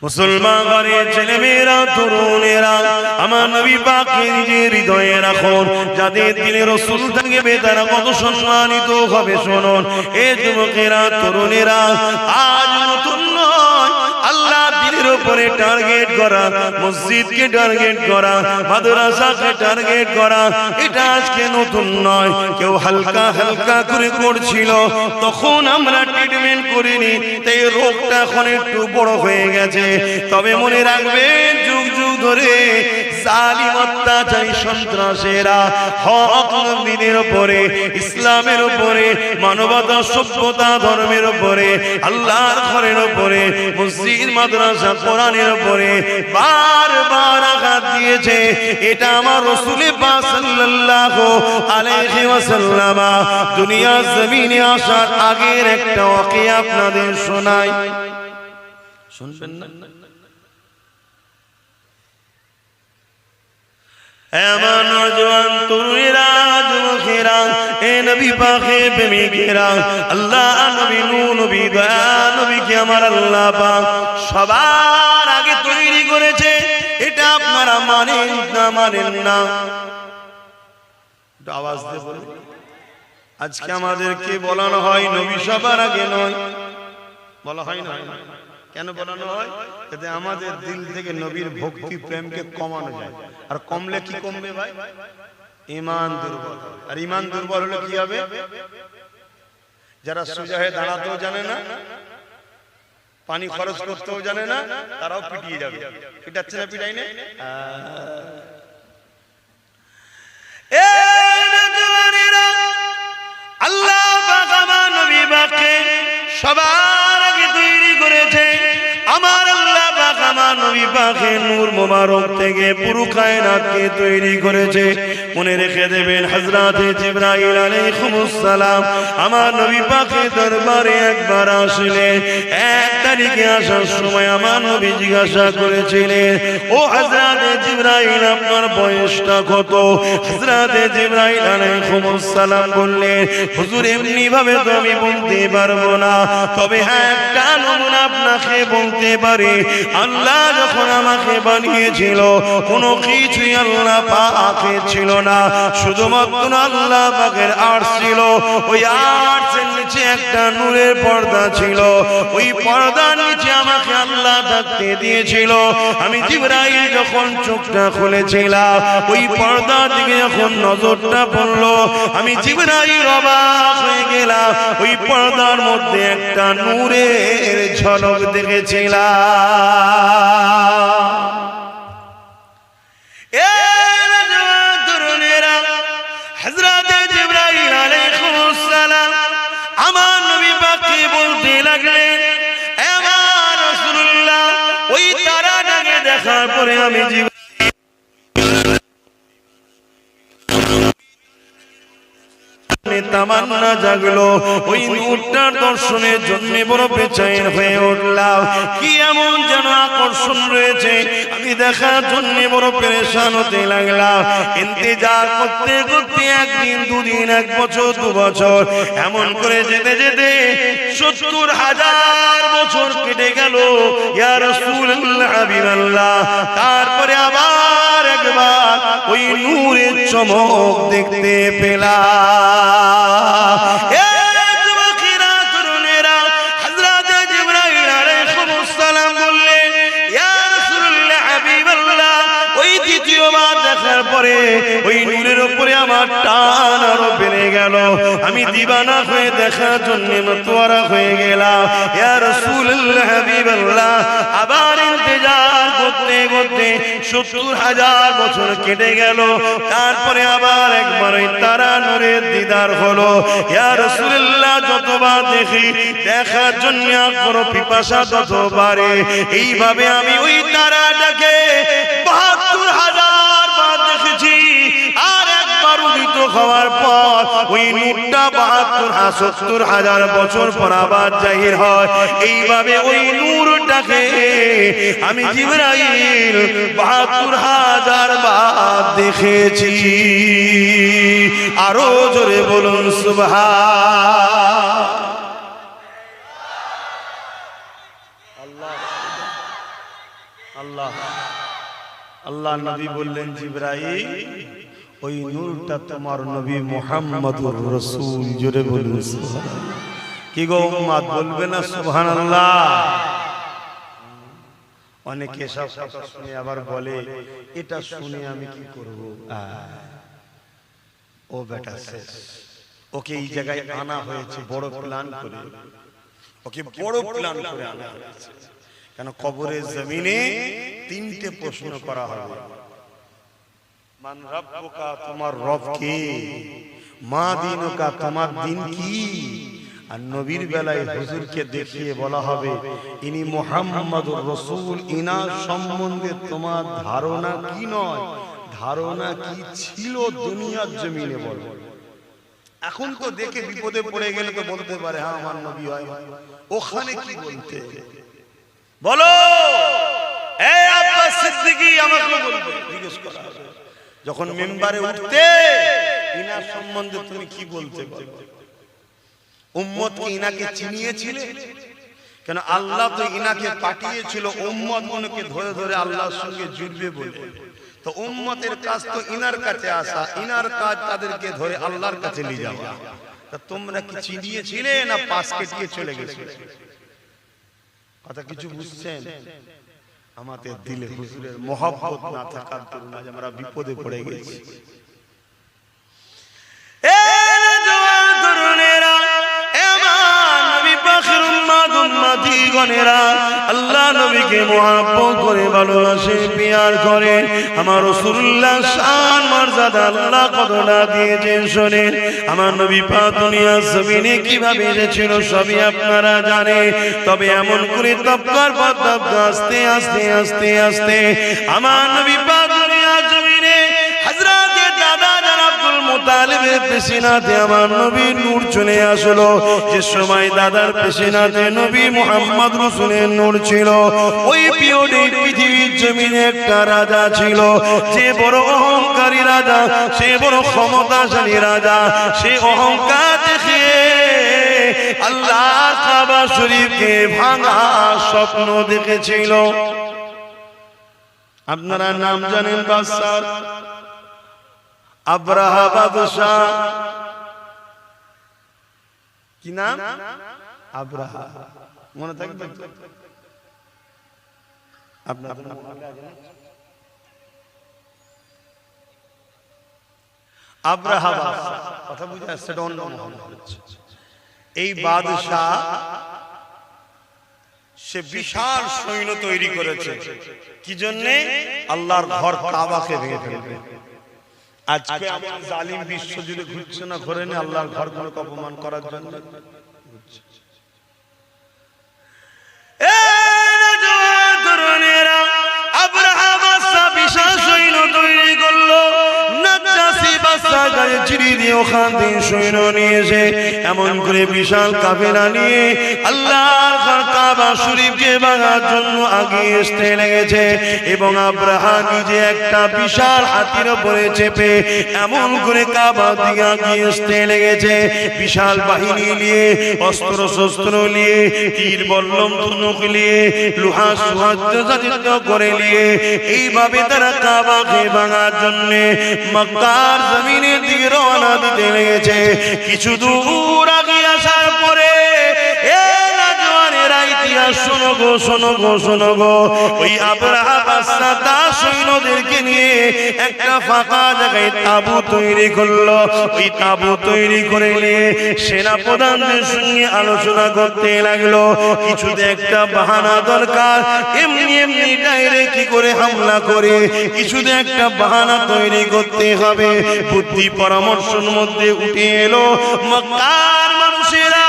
মুসলমান ঘরের ছেলেমেয়েরা, তরুণেরা, আমার নবী পাককে নিজের হৃদয়ে রাখুন। যাদের দিনে রাসূল থাকবে তারা কত সম্মানিত হবে শুনুন। এই যুবকেরা, তরুণেরা, আজ নতুন নয়, আল্লাহ দিনের উপরে টার্গেট করা, মসজিদকে টার্গেট করা, মাদ্রাসাকে টার্গেট করা, এটা আজকে নতুন নয়। কেউ হালকা হালকা করে করছিল, তখন আমরা ট্রিটমেন্ট করিনি, তাই রোগটা এখন একটু বড় হয়ে গেছে। তবে মনে রাখবেন, যুগ যুগ ধরে জালিম অত্যাচারী সন্ত্রাসীরা হক নবীদের উপরে, ইসলামের উপরে, মানবতা, সভ্যতা, ধর্মের উপরে, আল্লাহর ঘরের উপরে, মসজিদ, মাদ্রাসা, কোরআনের উপরে বারবার আঘাত দিয়েছে। এটা আমার রাসূল পাক সাল্লাল্লাহু আলাইহি ওয়াসাল্লাম দুনিয়ার জমিনে আসার আগের একটা ওয়াকিয়া আপনাদের শোনাই, শুনবেন না? এমন নওজোয়ান তরুণেরা, যুবকেরা, এ নবী পাকের প্রেমিকেরা, আল্লাহ নবী, নূর নবী, দয়া নবীকে আমার আল্লাহ পাক সবার আগে তৈরি করেছে। এটা আপনারা মানেন না মানেন না? আওয়াজ দিয়ে বলুন। আজকে আমাদেরকে বলানো হয় নবী সবার আগে নয়, বলা হয় না? কেন বলানো হয়? যাতে আমাদের দিল থেকে নবীর ভক্তি প্রেমকে কমানো যায়। আর কমলে কি কমবে ভাই? ঈমান দুর্বল। আর ঈমান দুর্বল হলে কি হবে? যারা সোজা হয়ে দাঁড়াতেও জানে না, পানি খরচ করতেও জানে না, তারাও পিটিয়ে যাবে। পিটাচ্ছে না, পিটাই না? আল্লাহ পাক আমার নবী পাককে সবার আগে তৈরি করেছে। আমার আল্লাহ পাক আমার নবী পাকের নূর মোবারক থেকে পুরো কায়নাতকে তৈরি করেছে। মনে রেখে দেবেন, হযরতে জিবরাইল আলাইহিস সালাম আমার নবী পাকের দরবারে একবার আসলেন। এক তারিখে আসার সময় আমার নবী জিজ্ঞাসা করেছিলেন, ও হযরতে জিবরাইল, আপনার বয়সটা কত? হযরতে জিবরাইল আলাইহিস সালাম বললেন, হুজুর, এমনি ভাবে তো আমি বলতে পারবো না, তবে হ্যাঁ, একটা নমুনা আপনাকে বলতে পারি। আল্লাহ যখন আমাকে বানিয়েছিল, কোনো কিছুই আল্লাহ পাকে ছিল না, শুধুমাত্র আল্লাহ পাকের আরশ ছিল। ওই আরশের নিচে একটা নূরের পর্দা ছিল। ওই পর্দার নিচে আমাকে আল্লাহ থাকতে দিয়েছিল। আমি জিবরাইল যখন চোখটা খুলেছিলাম, ওই পর্দা দিকে যখন নজরটা পড়লো, আমি জিবরাইল অবাক হয়ে গেলাম। ওই পর্দার মধ্যে একটা নূরের ঝলক দেখেছিলাম। হযরতে জিবরাইল আলাইহিস সালাম আমার নবী পাককে বলতে লাগলেন, হে আমার রাসূলুল্লাহ, ওই তারাটাকে দেখার পরে আমি তামান্না জাগলো, ওই নূরটার দর্শনের জন্য বড় বেচেন হয়ে উঠলাম। কি এমন যেন আকর্ষণ রয়েছে, আমি দেখার জন্য বড় পেরেশান হতে লাগলাম। ইন্তজার করতে করতে একদিন, দুদিন, এক বছর, 2 বছর, এমন করে যেতে যেতে 70,000 বছর কেটে গেল। ইয়া রাসূলুল্লাহ, হাবিবাল্লাহ, তারপরে আবার একবার ওই নূরের চমক দেখতে পেলাম। যুবকেরা, তরুণেরা, হযরতে জিবরাইল আলাইহিস সালাম বললেন, ইয়া রাসূলুল্লাহ, হাবিবাল্লাহ, ওই দ্বিতীয়বার দেখার পরে ওই নূরের উপরে আমার টান আরো বেড়ে গেল। আমি দিবানা হয়ে দেখার জন্য মতওয়ারা হয়ে গেলাম। ইয়া রাসূলুল্লাহ, হাবিবাল্লাহ, আবার ইন্তজার করতে করতে 70,000 বছর কেটে গেল। তারপরে আবার একবার ওই তারা নূরের দিদার হলো। ইয়া রাসূলুল্লাহ, যতবার দেখি, দেখার জন্য আগ্রহ পিপাসা তত বাড়ে। এইভাবে আমি ওই তারাটাকে 72,000 বার দেখেছি। আর একবার উদিত হওয়ার পর ওই নূরটা 72,000 বছর পর আবার জাহির হয়। এইভাবে ওই নূরটাকে আমি জিবরাইল 72,000 বার দেখেছি। আরো জোরে বলুন সুবহান। আল্লাহ আল্লাহ নবী বললেন জিবরাইল ওই নূরটা তোমার নবী মুহাম্মদুর রাসূল। জোরে বলুন সুবহানাল্লাহ। কি গো উম্মত বলবে না সুবহানাল্লাহ? অনেকে সব কথা শুনে আবার বলে এটা শুনে আমি কি করব? ও বেটা শেষ, ওকে এই জায়গায় আনা হয়েছে বড় প্ল্যান করে, ওকে বড় প্ল্যান করে আনা হয়েছে। কেন কবরের জমিনে তিনটে প্রশ্ন করা হবে। মান রাব্বুকা, তোমার রব কে? মা দীনুকা, তোমার দিন কি? আর নবীর বেলায় হুজুরকে দেখিয়ে বলা হবে ইনি মুহাম্মাদুর রাসূল, ইনার সম্বন্ধে তোমার ধারণা কি নয়, ধারণা কি ছিল দুনিয়ার জমিনে বলো। এখন তো দেখে বিপদে পড়ে গেলে তো বলতে পারে হ্যাঁ আমার নবী হয়, ওখানে কি বলতে বলো? এই আব্বাস সিদ্দিকী আমাকে বলবে, জিজ্ঞেস করা হবে যখন মিম্বারে উঠতে ইনার সম্বন্ধে তুমি কি বলতে পারো? উম্মত কি ইনাকে চিনিয়েছিলে? কেন আল্লাহ তো ইনাকে পাঠিয়েছিল উম্মত মনকে ধরে ধরে আল্লাহর সঙ্গে জুড়বে বলে। তো উম্মতের কাজ তো ইনার কাছে আসা, ইনার কাজ তাদেরকে ধরে আল্লাহর কাছে নিয়ে যাওয়া। তা তোমরা কি চিনিয়েছিলে না পাশ কেটিয়ে চলে গেছিলে? কথা কিছু বুঝছেন? আমাদের দিলে হুজুরের মহব্বত না থাকার জন্য আজ আমরা বিপদে পড়ে গেছি। আল্লাহ নবীকে মহব্বত করে ভালোবাসে, প্যার করে। আমার রাসূলুল্লাহ শান মর্যাদা আল্লাহ কতটা দিয়েছেন শোনেন। আমার নবী পাক দুনিয়ার জমিনে কিভাবে এসেছিল সবই আপনারা জানেন। তবে এমন করে তবকার পর তবকা আস্তে আস্তে আস্তে আস্তে আমার নবী পাক দুনিয়ার জমিনে হযরতে দাদা জান আব্দুল মুতালিবের পেশিনাতে আমার নবীর নূর চলে আসলো। যে সময় দাদার পেশিনাতে নবী মুহাম্মদ রাসূলের নূর ছিল, ওই পিরিয়ডে পৃথিবীর জমিনে একটা রাজা ছিল, যে বড় অহংকারী রাজা, সে বড় ক্ষমতাশালী রাজা। সে অহংকার দেখে আল্লাহর কাবা শরীফকে ভাঙা স্বপ্ন দেখেছিল। আপনারা নাম জানেন বাদশাহ আব্রাহা বাদশাহ। কি নাম? আব্রাহা। মনে থাকবে আপনাদের? আব্রাহা বাদশাহ, কথা বুঝে আসছে? এই বাদশাহ সে বিশাল সৈন্য তৈরি করেছে। কি জন্যে? আল্লাহর ঘর কাবাকে ভেঙে ফেলবে। আজকে আমার জালিম বিশ্ব জুড়ে ঘুরছে না ঘরে নে আল্লাহর ঘরগুলোকে অপমান করার জন্য। আব্রাহা বাদশাহ বিশাল সৈন্য তৈরি করলো। নাজ্জাশী বাদশাহ গায়ে চিড়ি দিয়ে ওখান থেকে সৈন্য নিয়ে এসে এমন করে বিশাল কাফেলা নিয়ে আল্লাহর ঘর কাবা শরীফকে ভাঙার জন্য আগিয়ে আসতে লেগেছে। এবং আব্রাহা নিজে একটা বিশাল হাতির উপরে চেপে এমন করে কাবা দিকে আগিয়ে আসতে লেগেছে। বিশাল বাহিনী নিয়ে, অস্ত্র শস্ত্র নিয়ে, তীর বল্লম ধনুক নিয়ে, লোহা সজ্জিত করে নিয়ে এইভাবে তারা কাবাকে ভাঙার জন্য মক্কার জমিনের দিকে রওনা দিতে লেগেছে। কিছু দূর আগে আসার পরে শোনো গো, শোনো গো, শোনো গো, ওই আব্রাহা বাদশাহ তার সৈন্যদেরকে নিয়ে একটা ফাঁকা জায়গায় তাঁবু তৈরি করলো। ওই তাঁবু তৈরি করে নিয়ে সেনা প্রধানদের সঙ্গে আলোচনা করতে লাগলো। কিছুতে একটা বাহানা দরকার, এমনি এমনি ডাইরেক্ট কি করে হামলা করে কিছুতে একটা বাহানা তৈরি করতে হবে। বুদ্ধি পরামর্শের মধ্যে উঠে এলো মক্কার মানুষেরা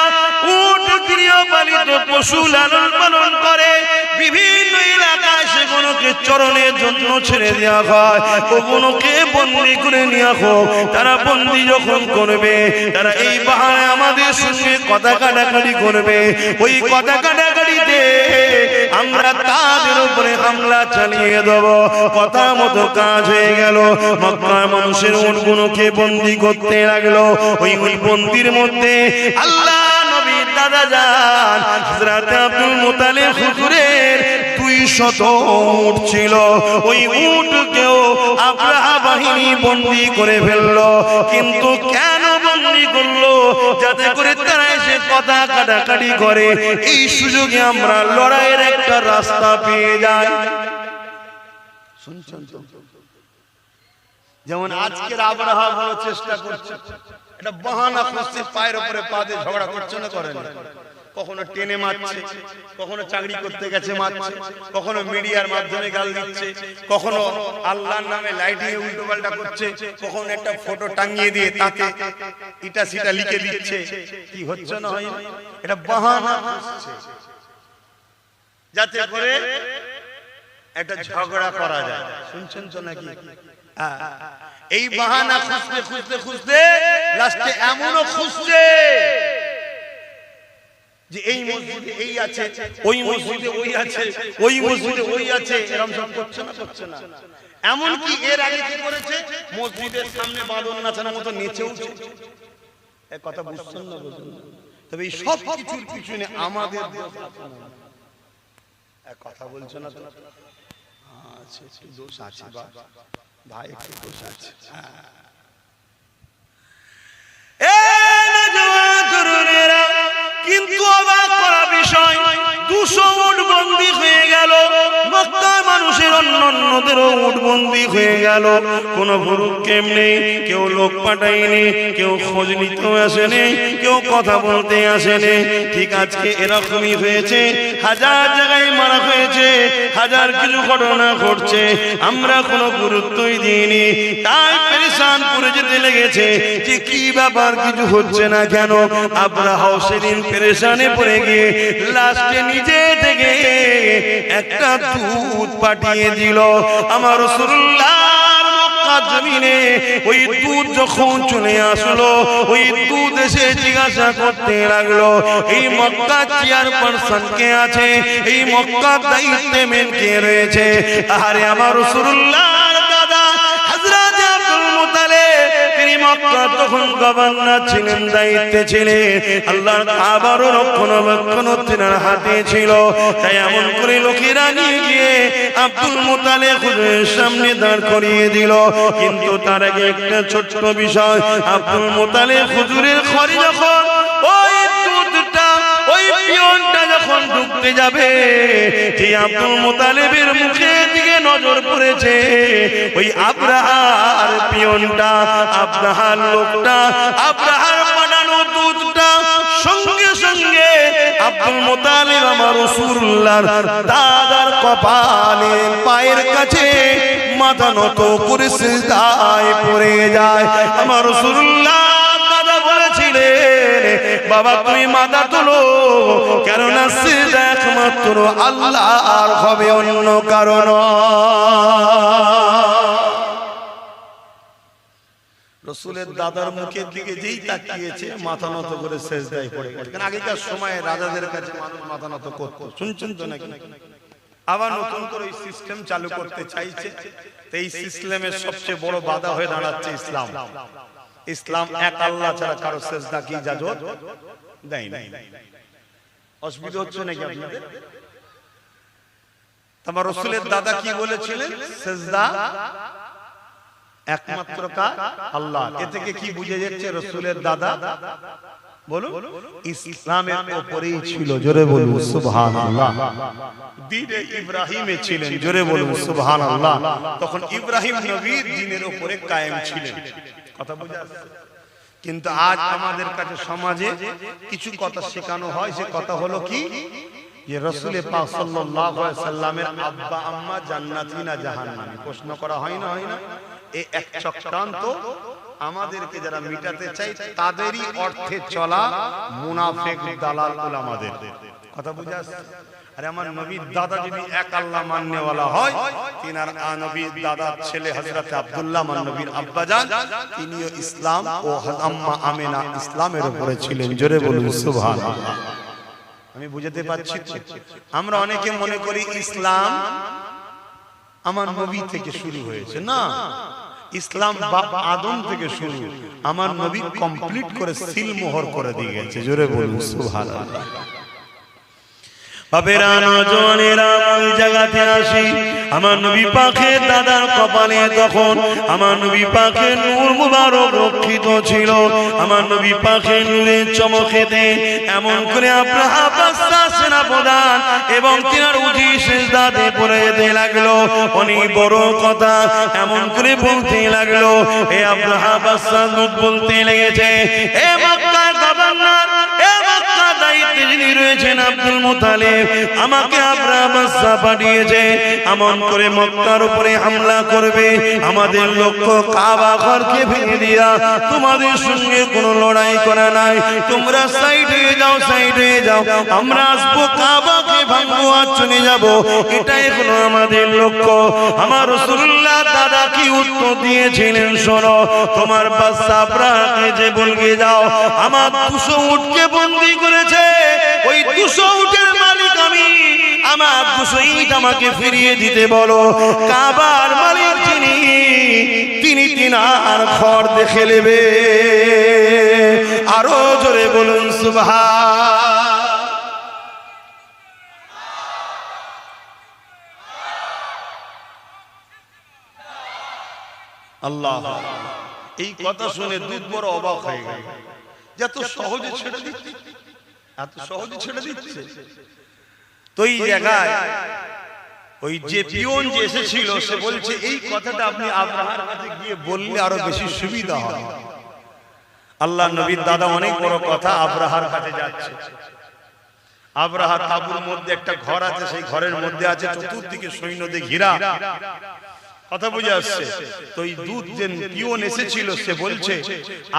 উট গৃহপালিত পশু লালন পালন করে, বিভিন্ন এলাকায় সেগুলোকে চরণের জন্য ছেড়ে দেওয়া হয়, ওগুলোকে বন্দী করে নেওয়া হোক। তারা বন্দী যখন করবে, তারা এই বাহানায় আমাদের সঙ্গে কথা কাটাকাটি করবে। ওই কথা কাটাকাটিতে আমরা তাদের উপরে হামলা চালিয়ে দেব। কথা মতো কাজ হয়ে গেল। মক্কার মানুষের উটগুলোকে বন্দী করতে লাগলো। ওই বন্দির মধ্যে আল্লাহ নবীর দাদা জান হযরত আব্দুল মুতালিব হুজুরের 2 শত উট ছিল, ওই উটকেও আব্রাহা বাহিনী বন্দী করে ফেললো। কিন্তু কেন বন্দী করলো? যাতে করে তারা এসে কথা কাটাকাটি করে, এই সুযোগে আমরা লড়াইয়ের একটা রাস্তা পেয়ে যাই। শুনছেন তো? যেমন আজকের আব্রাহা বড় চেষ্টা করছে, এটা বাহানা খুঁজছে, পায়ের উপরে পা দিয়ে ঝগড়া করছে না করেন? কখনো টেনে মারছে, কখনো চাকরি করতে গেছে মারছে, কখনো মিডিয়ার মাধ্যমে গাল দিচ্ছে, কখনো আল্লাহর নামে লাইটিং উল্টো পাল্টা করছে, কখনো একটা ফটো টাঙিয়ে দিয়ে তাতে ইটা সিটা লিখে দিচ্ছে। কি হচ্ছে না হয়? এটা বাহানা খুঁজছে যাতে করে একটা ঝগড়া করা যায়। শুনছেন তো নাকি? এই বাহানা খুঁজতে খুঁজতে খুঁজতে লাস্টে এমনও খুঁজছে যে এই মসজিদে এই আছে, ওই মসজিদে ওই আছে, ওই মসজিদে ওই আছে, এরকম সব করছে না? করছে না? এমন কি এর আগে কি করেছে? মসজিদের সামনে বাঁধন নাচানোর মতো নেচে উঠছে। এক কথা বুঝছেন না? বুঝুন। তবে এই সব কিছুর পিছনে আমাদের এক কথা বলছো না তো? আচ্ছা, দোষ আছে ভাই, একটু দোষ আছে। কিন্তু অবাক করা বিষয়, 200 উট বন্দী হয়ে গেল। মক্কার মানুষের অন্যদেরও উট বন্দী হয়ে গেল। কোনো ভুরুক্ষেপ নেই, কেউ লোক পাঠায়নি, কেউ খোঁজ নিতেও আসেনি, কেউ কথা বলতে আসেনি। ঠিক আজকে এরকমই হয়েছে, হাজার জায়গায় মারা হয়েছে, হাজার কিছু ঘটনা ঘটছে, আমরা কোনো গুরুত্বই দিইনি। তাই পেরেশান করে যেতে লেগেছে যে কি ব্যাপার, কিছু হচ্ছে না কেন? আব্রাহা সেদিন পেরেশানে পড়ে গিয়ে লাস্টে নিজে থেকে একটা দুধ পাঠিয়ে দিল। আমার রাসূলুল্লাহর মক্কা জমিনে ওই দুধ যখন চলে আসলো, ওই দুধ এসে জিজ্ঞাসা করতে লাগলো, এই মক্কা চেয়ারপারসন কে আছে? এই মক্কা দায়িত্বে মেন কে রয়েছে? আরে আমার রাসূলুল্লাহর দাদা হযরত আব্দুল মুত্তালিব, তিনি মক্কা তখন গভর্নর ছিলেন, দায়িত্বে ছিলেন। আল্লাহর কাবার রক্ষণাবেক্ষণ তিনার হাতে ছিল। তাই এমন করে লোকেরা নিয়ে গিয়ে আব্দুল মুত্তালিব হুজুরের সামনে দাঁড় করিয়ে দিল। কিন্তু তার আগে একটা ছোট্ট বিষয়, আব্দুল মুত্তালিব হুজুরের ঘরে যখন ওই দুধটা, ওই পিয়নটা যখন ঢুকতে যাবে, যে আব্দুল মুত্তালিবের মুখের দিকে নজর পড়েছে, ওই আব্রাহার পিয়নটা, আব্রাহার লোকটা, আব্রাহার পাঠানো দুধটা সঙ্গে সঙ্গে আব্দুল মুত্তালিব আমার রাসূলুল্লাহর দাদার কপালে পায়ের কাছে মাথা নত করে সিজদায় পড়ে যায়। আমার রাসূলুল্লাহ দাদা বলেছিলেন, বাবা তুমি মাথা তোলো, কেননা সিজদা একমাত্র আল্লাহর হবে, অন্য কারণ। রাসূলের দাদার মুখের দিকে যেই তাকিয়েছে, মাথা নত করে সিজদায় পড়ে গেছে। কারণ আগেকার সময়ে রাজাদের কাছে মানুষ মাথা নত করত। শুনছেন তো নাকি? আবার নতুন করে এই সিস্টেম চালু করতে চাইছে। তো এই সিস্টেমের সবচেয়ে বড় বাধা হয়ে দাঁড়াচ্ছে ইসলাম। ইসলাম এক আল্লাহ ছাড়া কারো সিজদা কি ইজাজত দেয় না। অসুবিধা হচ্ছে নাকি আপনাদের? তোমার রাসূলের দাদা কি বলেছিলেন? সিজদা একমাত্র কার? আল্লাহ। এ থেকে কি বুঝে যাচ্ছে? রাসূলের দাদা বলুন ইসলামের উপরেই ছিল, জোরে বলুন সুবহানাল্লাহ। দ্বীনে ইব্রাহিমে ছিলেন, জোরে বলুন সুবহানাল্লাহ। তখন ইব্রাহিম নবীর দ্বীনের উপরে কায়েম ছিলেন। কথা বুঝা যাচ্ছে? কিন্তু আজ আমাদের কাছে সমাজে কিছু কথা শেখানো হয়। সে কথা হলো কি, যে রাসূল পাক সাল্লাল্লাহু আলাইহি সাল্লামের আব্বা আম্মা জান্নাতি না জাহান্নামী? প্রশ্ন করা হয় না? হয় না? এই এক চক্রান্ত আমাদেরকে যারা মিটাতে চাই, তাদেরই অর্থে চলা মুনাফিক দালাল উলামাদের। কথা বুঝা যাচ্ছে? আরে আমার নবীর দাদা যদি এক আল্লাহ মাননেওয়ালা হয়, তিনার নবীর দাদার ছেলে হযরত আব্দুল্লাহ মান নবীর আব্বাজান, তিনিও ইসলাম ও আম্মা আমেনা ইসলামের উপরে ছিলেন, জোরে বলুন সুবহানাল্লাহ। আমি বুঝাতে পারছি? আমরা অনেকে মনে করি ইসলাম আমার নবী থেকে শুরু হয়েছে। না, ইসলাম বাপ আদম থেকে শুরু। আমার নবী কমপ্লিট করে সিল মোহর করে দিয়ে গেছে, জোরে বলুন সুবহানাল্লাহ। বাপেরা নজওয়ানেরা ওই জায়গাতে আসি আমার নবী পাকের দাদার কপালে তখন আমার নবী পাকের নূর মুবারক রক্ষিত ছিল আমার নবী পাকের নূরের চমকেতে এমন করে আব্রাহা বাদশা সেনাপ্রধান এবং তিনার উজি সিজদাতে পড়ে যেতে লাগলো অনেক বড় কথা এমন করে বলতে লাগলো এ আব্রাহা বাদশা নূর বলতে লেগেছে এ মক্কার গভর্নর এ মক্কা দায়িত্বে যিনি রয়েছেন আব্দুল মুতালিব আমাকে আব্রাহা বাদশা পাঠিয়েছে এমন করে মক্কার উপরে হামলা করবে আমাদের লক্ষ্য কাবা ঘরকে ভেঙে দিয়া তোমাদের সঙ্গে কোনো লড়াই করা নাই তোমরা সাইড হয়ে যাও আমরা আসবো কাবাকে ভাঙবো আর চলে যাব এটাই হলো আমাদের লক্ষ্য আমার রাসূলুল্লাহ দাদা কি উত্তর দিয়েছিলেন শোনো তোমার বাদশা আব্রাহাকে যে বলকে যাও আমার 200 উটকে বন্দী করেছে ওই 200 উটের মালিক আমি আমার 200 ইট আমাকে ফিরিয়ে দিতে বলো কাবার মালিক তিনি তিনার ঘর দেখে নেবে আরো জোরে বলুন সুবহান আল্লাহ এই কথা শুনে দুধ বড় অবাক হয়ে গেল এত সহজে ছেড়ে দিচ্ছে তো এই জায়গায় ওই যে পিয়ন যে এসেছিল সে বলছে এই কথাটা আপনি আব্রাহার কাছে গিয়ে বললে আরো বেশি সুবিধা হয় আল্লাহ নবীর দাদা অনেক বড় কথা আব্রাহার কাছে যাচ্ছে আব্রাহা তাঁবুর মধ্যে একটা ঘর আছে সেই ঘরের মধ্যে আছে চতুর্দিকে সৈন্য দিয়ে ঘেরা কথা বুঝে আসছে তো এই দুধ যে পিয়ন এসেছিল সে বলছে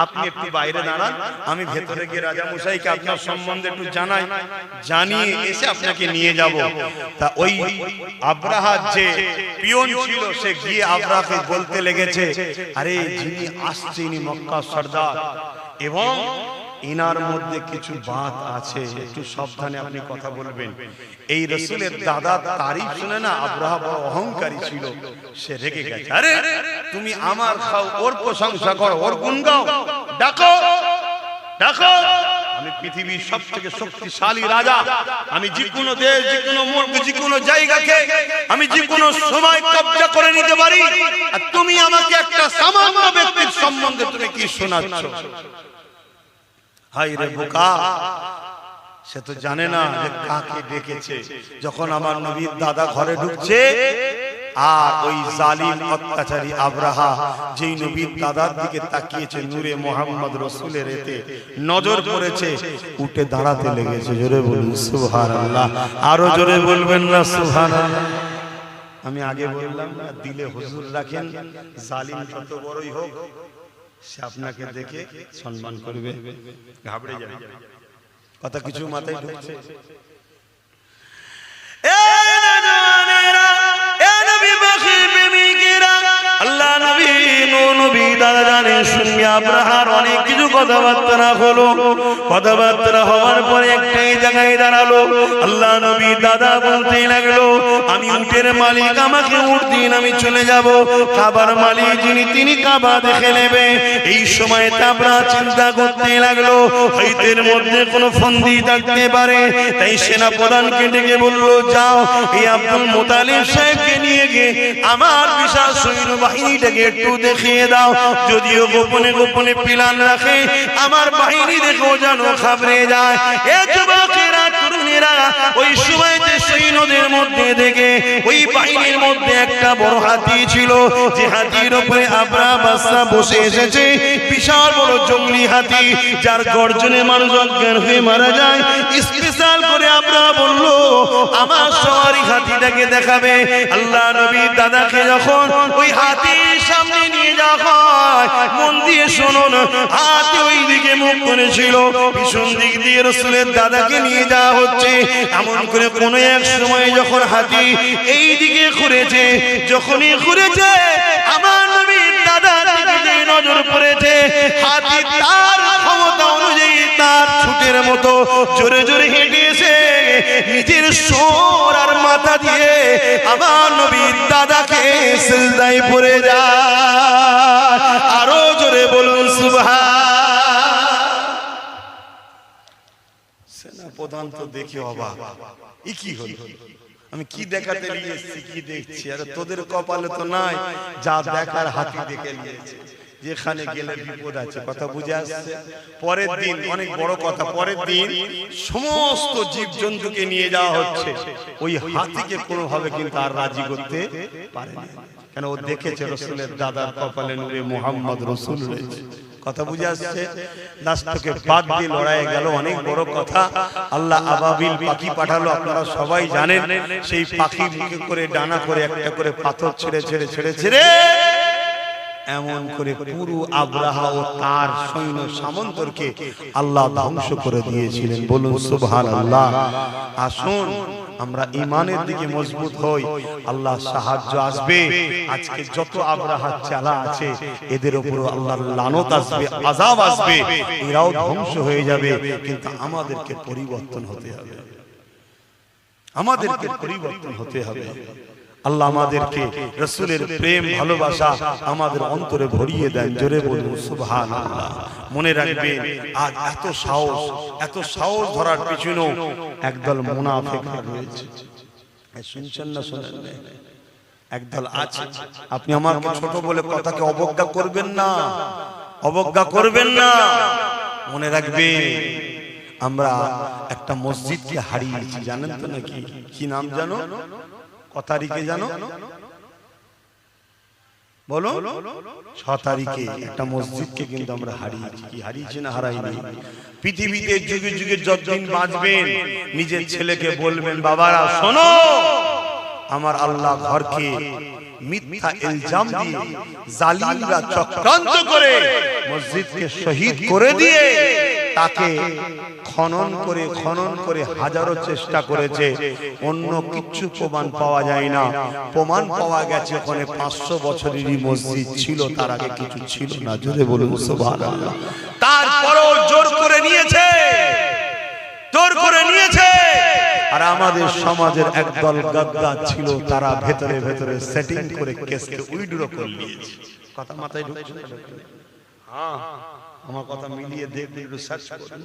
আপনি একটু বাইরে দাঁড়ান আমি ভেতরে গিয়ে রাজা মশাইকে আপনার সম্বন্ধে একটু জানিয়ে এসে আপনাকে নিয়ে যাব তা ওই আব্রাহা যে পিয়ন ছিল সে গিয়ে আব্রাহাকে বলতে লেগেছে আরে যিনি আসছে ইনি মক্কার সর্দার এবং ইনার মধ্যে কিছু বাত আছে একটু সাবধানে আপনি কথা বলবেন এই রাসূলের দাদা তারিফ শুনে না আব্রাহা বড় অহংকারী ছিল সে রেগে গেছে আরে তুমি আমার খাও ওর প্রশংসা করো ওর গুণ গাও ডাকো আমি পৃথিবীর সবথেকে শক্তিশালী রাজা আমি যে কোনো দেশ যে কোনো মুলক যে কোনো জায়গাকে আমি যে কোনো সময় কব্জা করে নিতে পারি আর তুমি আমাকে একটা সামান্য ব্যক্তির সম্বন্ধে তুমি কি শোনাচ্ছ হাই রে বোকা সে তো জানে না যে কাকে ডেকেছে যখন আমার নবীর দাদা ঘরে ঢুকছে আর ওই জালিম অত্যাচারী আব্রাহা যেই নবীর দাদার দিকে তাকিয়েছে নূরে মুহাম্মদ রাসূলের এতে নজর পড়েছে উঠে দাঁড়াতে লেগেছে জোরে বলুন সুবহানাল্লাহ আরো জোরে বলবেন না সুবহানাল্লাহ আমি আগে বললাম না দিলে হুজুর রাখেন জালিম যত বড়ই হোক সে আপনাকে দেখে সম্মান করবে ঘাবড়ে যাবে কথা কিছু মাথায় ঢুকছে আল্লাহ নবী নবী দাদা জানের সঙ্গে আব্রাহার অনেক কিছু কথাবার্তা হলো কথাবার্তা হওয়ার পরে একটাই জায়গায় দাঁড়ালো আল্লাহ নবী দাদা বলতে লাগলো আমি উটের মালিক আমাকে উট দিন আমি চলে যাব কাবার মালিক যিনি তিনি কাবা দেখে নেবে এই সময় তাবরা চিন্তা করতে লাগলো হয়তের মধ্যে কোনো ফন্দি থাকতে পারে তাই সেনা প্রধানকে ডেকে বলল যাও এই আব্দুল মুতালিব সাহেবকে নিয়ে গিয়ে আমার বিশাল সৈন্য বাহিনীটাকে একটু দেখিয়ে দাও যদিও গোপনে গোপনে প্ল্যান রাখে আমার বাহিনী দেখেও যেন ঘাবড়ে যায় এ যুবকেরা তরুণেরা ওই সময় যে সৈন্যদের মধ্যে দেখে ওই বাহিনীর মধ্যে একটা বড় হাতি ছিল যে হাতির উপরে আব্রাহা বাদশা বসে এসেছে বিশাল বড় জঙ্গলি হাতি যার গর্জনে মানুষ অজ্ঞান হয়ে মারা যায় স্পেশাল করে আব্রাহা বলল আমার সওয়ারি হাতিটাকে দেখাবে আল্লাহ নবী দাদাকে যখন ওই হাতির সামনে নিয়ে যাওয়া হয় মন দিয়ে শুনুন হাতি ওই দিকে মুখ করেছিল পিছন দিক দিয়ে রাসূলের দাদাকে নিয়ে যাওয়া হচ্ছে এমন করে কোন এক সময় যখন হাতি এই দিকে ঘুরেছে যখনই ঘুরেছে আমার নবীর দাদার দিকে নজর পড়েছে হাতি তার ক্ষমতা অনুযায়ী তার ছুটের মতো জোরে জোরে হেঁটে এসে নিজের সোর আর মাথা দিয়ে আমার নবীর দাদাকে সিজদায় পড়ে যায় আরো জোরে বলুন সুবহান। সেনা প্রধান তো দেখে অবাক কি হলো, আমি কি দেখাতে নিয়ে এসেছি, কি দেখছি? আরে তোদের কপালে তো নাই, যা দেখার হাতি দেখে নিয়েছে। যেখানে গেলে বিপদ আছে, কথা বুঝে আসছে? পরের দিন অনেক বড় কথা, পরের দিন সমস্ত জীবজন্তুকে নিয়ে যাওয়া হচ্ছে, ওই হাতিকে কোনোভাবে কিন্তু আর রাজি করতে পারে না। কেন? ও দেখেছে রসুলের দাদার কপালে নূরে মুহাম্মদ রসুল রয়েছে। কথা বুঝে আসছে? লাস্টকে বাদ দিয়ে লড়াই গেল, অনেক বড় কথা। আল্লাহ আবাবিল পাখি পাঠালো, আপনারা সবাই জানেন। সেই পাখি মুখে করে ডানা করে একটা করে পাথর ছেড়ে ছেড়ে ছেড়ে ছেড়ে এমন করে পুরো আব্রাহা ও তার সৈন্য সামন্তরকে আল্লাহ ধ্বংস করে দিয়েছিলেন। বলুন সুবহানাল্লাহ। আসুন আমরা ঈমানের দিকে মজবুত হই, আল্লাহ সাহায্য আসবে। আজকে যত আব্রাহা চালা আছে এদের উপর আল্লাহর লানত আসবে, আযাব আসবে, এরাও ধ্বংস হয়ে যাবে। কিন্তু আমাদেরকে পরিবর্তন হতে হবে, আমাদেরকে পরিবর্তন হতে হবে। আল্লাহ আমাদেরকে রাসূলের প্রেম ভালোবাসা আমাদের অন্তরে ভরিয়ে দেন। জোরে বলুন সুবহানাল্লাহ। মনে রাখবেন, আজ এত সাহস ধরার পিছনেও একদল মুনাফিক রয়েছে। শুনছেন না? শোনেন না? একদল আছে। আপনি আমাকে ছোট বলে কথাকে অবজ্ঞা করবেন না, অবজ্ঞা করবেন না। মনে রাখবেন, আমরা একটা মসজিদকে হারিয়েছি, জানেন তো নাকি? কি নাম জানো? কত তারিখে জানো? বলো। 6 তারিখে একটা মসজিদকে কিন্তু আমরা হারিয়েছি। কি হারিয়েছি না হারাইনি? পৃথিবীতে যুগে যুগে যতদিন বাঁচবেন নিজের ছেলেকে বলবেন, বাবারা শোনো, আমার আল্লাহ ঘরকে মিথ্যা ইলজাম দিয়ে জালিমরা চক্রান্ত করে মসজিদকে শহীদ করে দিয়ে তাকে খনন করে হাজারো চেষ্টা করেছে, অন্য কিচ্ছু প্রমাণ পাওয়া যায় না। প্রমাণ পাওয়া গেছে ওখানে 500 বছরেরই মসজিদ ছিল, তার আগে কিছু ছিল না। জোরে বলুন সুবহানাল্লাহ। তারপরও জোর করে নিয়েছে, জোর করে নিয়েছে। আর আমাদের সমাজের একদল গাদ্দার ছিল, তারা ভেতরে ভেতরে সেটিং করে কেসকে উইথড্র করে নিয়েছে। কথা মাথায় ঢুকছে না? হ্যাঁ, আমার কথা মিলিয়ে দেখবেন, একটু সার্চ করুন।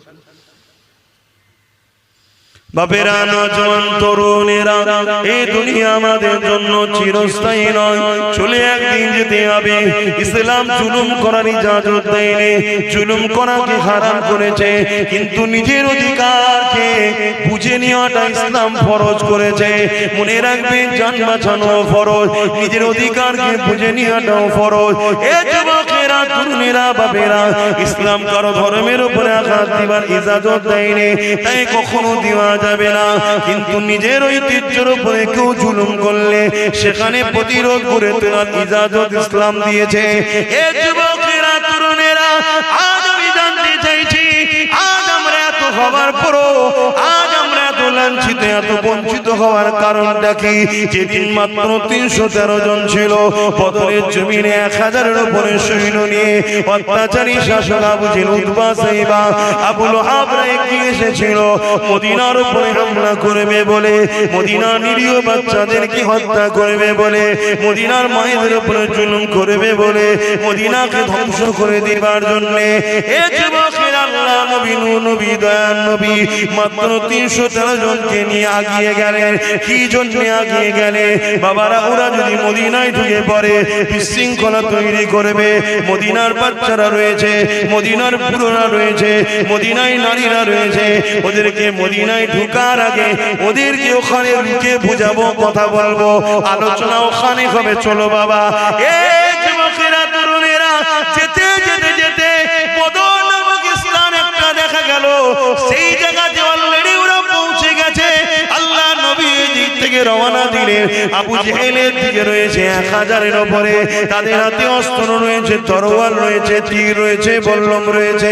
বাপেরা, নওজোয়ান তরুণেরা, এই দুনিয়া আমাদের জন্য চিরস্থায়ী নয়, চলে একদিন যেতে হবে। ইসলাম জুলুম করার ইজাজত দেয়নি, জুলুম করাকে হারাম করেছে, কিন্তু নিজের অধিকারকে বুঝে নেওয়াটা ইসলাম ফরজ করেছে। মনে রাখবেন, জান বাঁচানো ফরজ, নিজের অধিকারকে বুঝে নেওয়াটাও ফরজ। এ যুবকেরা, তরুণেরা, বাপেরা, ইসলাম কারো ধর্মের উপরে আঘাত দিবার ইজাজত দেয়নি, তাই কখনো দিওয়া যাবে না। কিন্তু নিজের ঐতিহ্যের উপরে কেউ জুলুম করলে সেখানে প্রতিরোধ করে তোলার ইজাজত ইসলাম দিয়েছে। এ যুবকেরা, তরুণেরা, আজ আমি জানতে চাইছি, আজ আমরা এত হওয়ার পরও, আজ আমরা এত লাঞ্ছিত, এত বঞ্চিত হওয়ার কারণটা কি? যেদিন মাত্র 313 জন ছিল, বদরের জমিনে 1000-এর উপরে সৈন্য নিয়ে অত্যাচারী শাসক আবু জেহেল, উতবা, সাইবা, আবু লাহাবরা এগিয়ে এসেছিল মদিনার উপরে হামলা করবে বলে, মদিনার নিরীহ বাচ্চাদেরকে হত্যা করবে বলে, মদিনার মায়েদের উপরে জুলুম করবে বলে, মদিনাকে ধ্বংস করে দেবার জন্য। এ যুবকের আল্লাহ নবী, নূর নবী, দয়ার নবী মাত্র 313 জনকে নিয়ে আগিয়ে গেলেন। কি জন্য আগিয়ে গেলেন? বাবারা, ওরা যদি মদিনায় ঢুকে পড়ে বিশৃঙ্খলা তৈরি করবে। মদিনার বাচ্চারা রয়েছে, মদিনার পুরোরা রয়েছে, মদিনায় নারীরা রয়েছে, ওদেরকে মদিনায় ঢুকার আগে ওদেরকে ওখানে রুকে বুঝাবো, কথা বলবো, আলোচনা ওখানে হবে। চলো বাবা। এই যুবকেরা, তরুণেরা, যেতে যেতে যেতে বদর নামক স্থান একটা দেখা গেল। সেই জায়গাতে অলরেডি ওরা পৌঁছে গেছে। আল্লাহ নবী দিক থেকে রওনা দিলেন। আবু জেহেলের দিকে রয়েছে 1000-এর উপরে, তাদের হাতে অস্ত্র রয়েছে, তরোয়াল রয়েছে, তীর রয়েছে, বল্লম রয়েছে।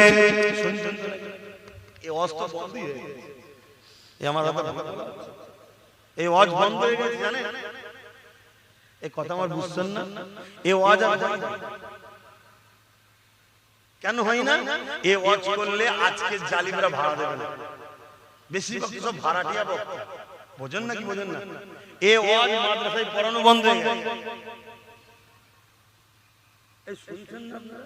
এই অস্ত্র বন্ধ হয়ে গেছে, এই ওয়াজ বন্ধ হয়ে গেছে, জানেন? এই কথা আমার বুঝছেন না? এই ওয়াজ কেন হয় না? এই ওয়াজ করলে আজকে জালিমরা ভাড়া দেবে না, বেশিরভাগ সব ভাড়াটিয়া বক্তা। বোঝেন না? কি বোঝেন না? এই ওয়াজ মাদ্রাসায় পড়ানো বন্ধ হয়ে গেছে। এই শুনছেন না আপনারা?